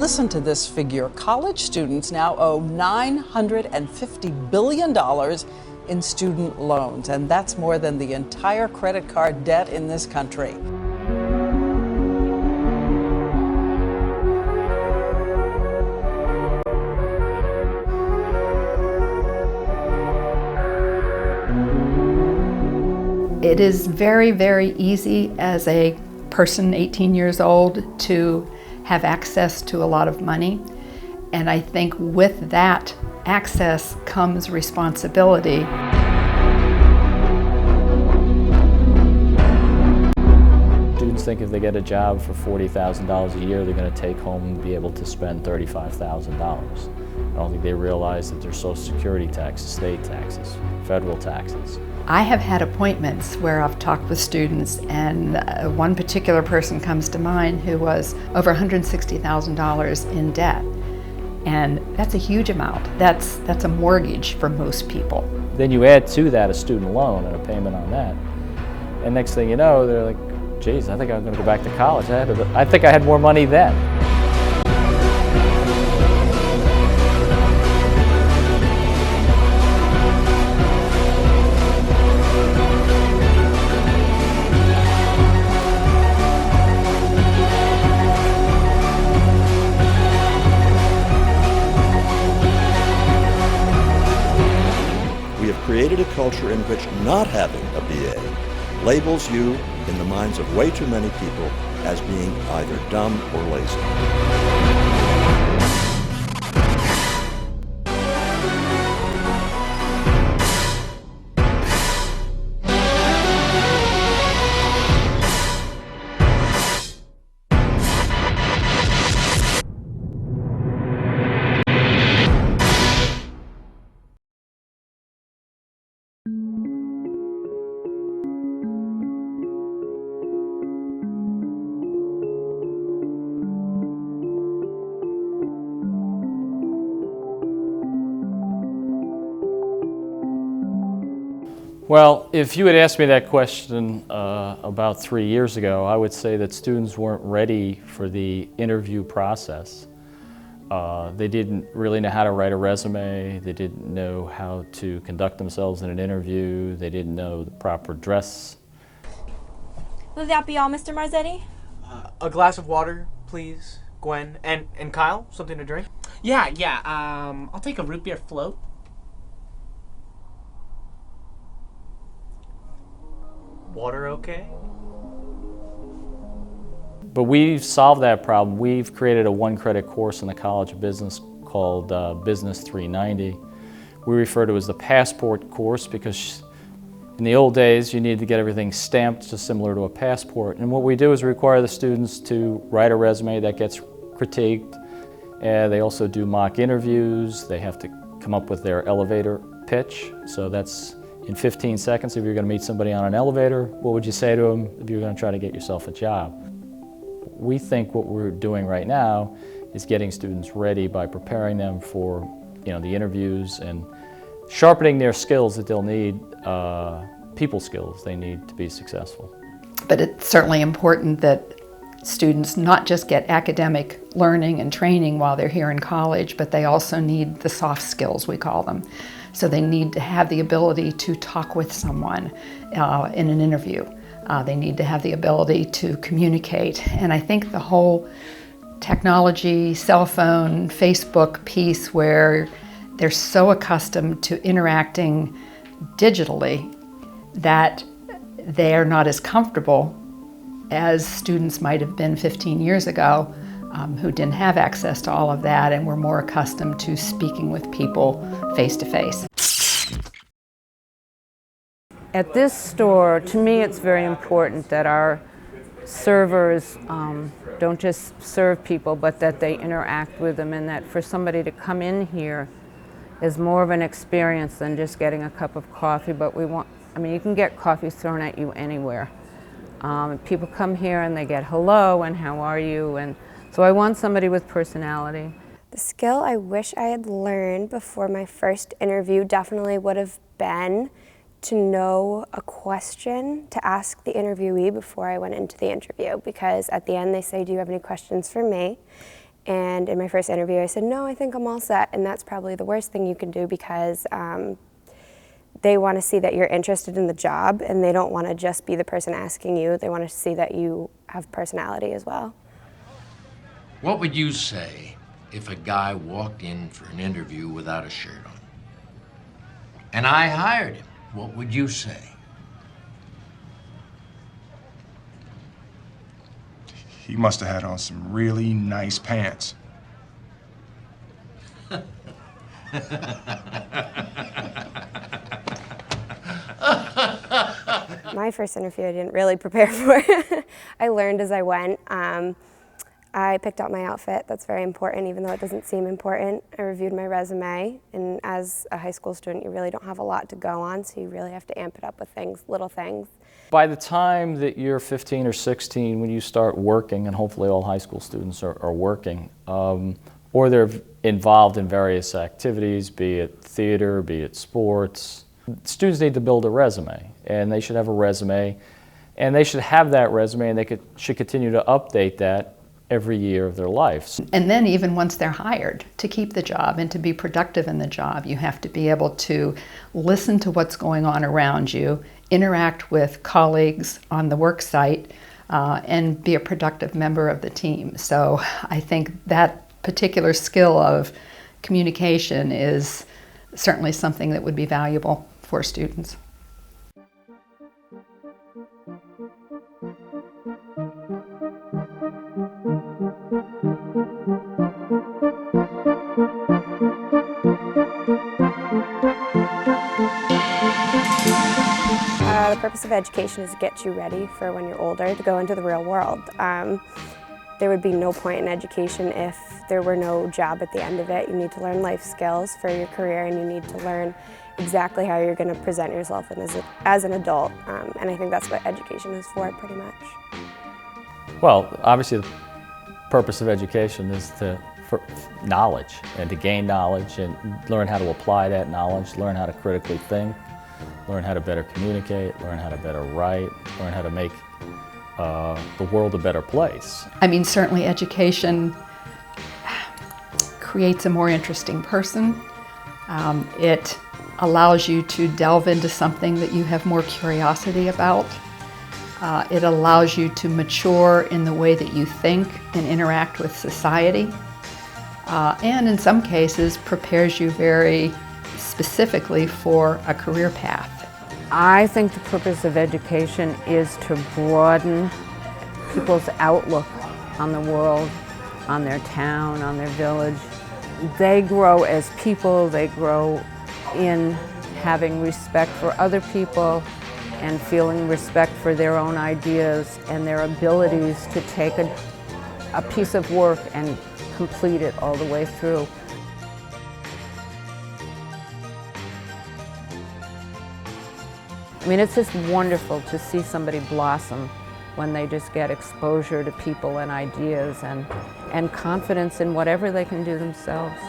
Listen to this figure. College students now owe $950 billion in student loans, and that's more than the entire credit card debt in this country. It is very, very easy as a person 18 years old to have access to a lot of money. And I think with that access comes responsibility. Students think if they get a job for $40,000 a year, they're going to take home and be able to spend $35,000. I don't think they realize that there's Social Security taxes, state taxes, federal taxes. I have had appointments where I've talked with students, and one particular person comes to mind who was over $160,000 in debt. And that's a huge amount. That's a mortgage for most people. Then you add to that a student loan and a payment on that. And next thing you know, they're like, geez, I think I'm going to go back to college. I think I had more money then. We have created a culture in which not having a BA labels you, in the minds of way too many people, as being either dumb or lazy. Well, if you had asked me that question about 3 years ago, I would say that students weren't ready for the interview process. They didn't really know how to write a resume. They didn't know how to conduct themselves in an interview. They didn't know the proper dress. Will that be all, Mr. Marzetti? A glass of water, please, Gwen. And Kyle, something to drink? Yeah. I'll take a root beer float. Water okay? But we've solved that problem. We've created a one-credit course in the College of Business called Business 390. We refer to it as the passport course because in the old days you needed to get everything stamped just similar to a passport. And what we do is require the students to write a resume that gets critiqued. They also do mock interviews. They have to come up with their elevator pitch. So that's in 15 seconds. If you're going to meet somebody on an elevator, what would you say to them if you're going to try to get yourself a job? We think what we're doing right now is getting students ready by preparing them for the interviews and sharpening their skills that they'll need, people skills they need to be successful. But it's certainly important that students not just get academic learning and training while they're here in college, but they also need the soft skills, we call them. So they need to have the ability to talk with someone in an interview. They need to have the ability to communicate. And I think the whole technology, cell phone, Facebook piece where they're so accustomed to interacting digitally that they are not as comfortable as students might have been 15 years ago who didn't have access to all of that and were more accustomed to speaking with people face to face. At this store, to me, it's very important that our servers don't just serve people, but that they interact with them, and that for somebody to come in here is more of an experience than just getting a cup of coffee. But you can get coffee thrown at you anywhere. People come here and they get hello and how are you, and so I want somebody with personality. The skill I wish I had learned before my first interview definitely would have been to know a question to ask the interviewee before I went into the interview, because at the end they say, do you have any questions for me? And in my first interview, I said, no, I think I'm all set. And that's probably the worst thing you can do, because they want to see that you're interested in the job, and they don't want to just be the person asking you. They want to see that you have personality as well. What would you say if a guy walked in for an interview without a shirt on? And I hired him. What would you say? He must have had on some really nice pants. My first interview I didn't really prepare for. I learned as I went. I picked out my outfit. That's very important, even though it doesn't seem important. I reviewed my resume, and as a high school student, you really don't have a lot to go on, so you really have to amp it up with things, little things. By the time that you're 15 or 16, when you start working, and hopefully all high school students are working, or they're involved in various activities, be it theater, be it sports, students need to build a resume, and they should have a resume, and they should have that resume, and they should continue to update that every year of their life. And then even once they're hired, to keep the job and to be productive in the job, you have to be able to listen to what's going on around you, interact with colleagues on the work site, and be a productive member of the team. So I think that particular skill of communication is certainly something that would be valuable for students. The purpose of education is to get you ready for when you're older to go into the real world. There would be no point in education if there were no job at the end of it. You need to learn life skills for your career, and you need to learn exactly how you're going to present yourself as an adult. And I think that's what education is for, pretty much. Well, obviously the purpose of education is for knowledge, and to gain knowledge and learn how to apply that knowledge, learn how to critically think, learn how to better communicate, learn how to better write, learn how to make the world a better place. I mean, certainly education creates a more interesting person. It allows you to delve into something that you have more curiosity about. It allows you to mature in the way that you think and interact with society. And in some cases, prepares you very specifically for a career path. I think the purpose of education is to broaden people's outlook on the world, on their town, on their village. They grow as people, they grow in having respect for other people and feeling respect for their own ideas and their abilities to take a piece of work and complete it all the way through. I mean, it's just wonderful to see somebody blossom when they just get exposure to people and ideas and confidence in whatever they can do themselves.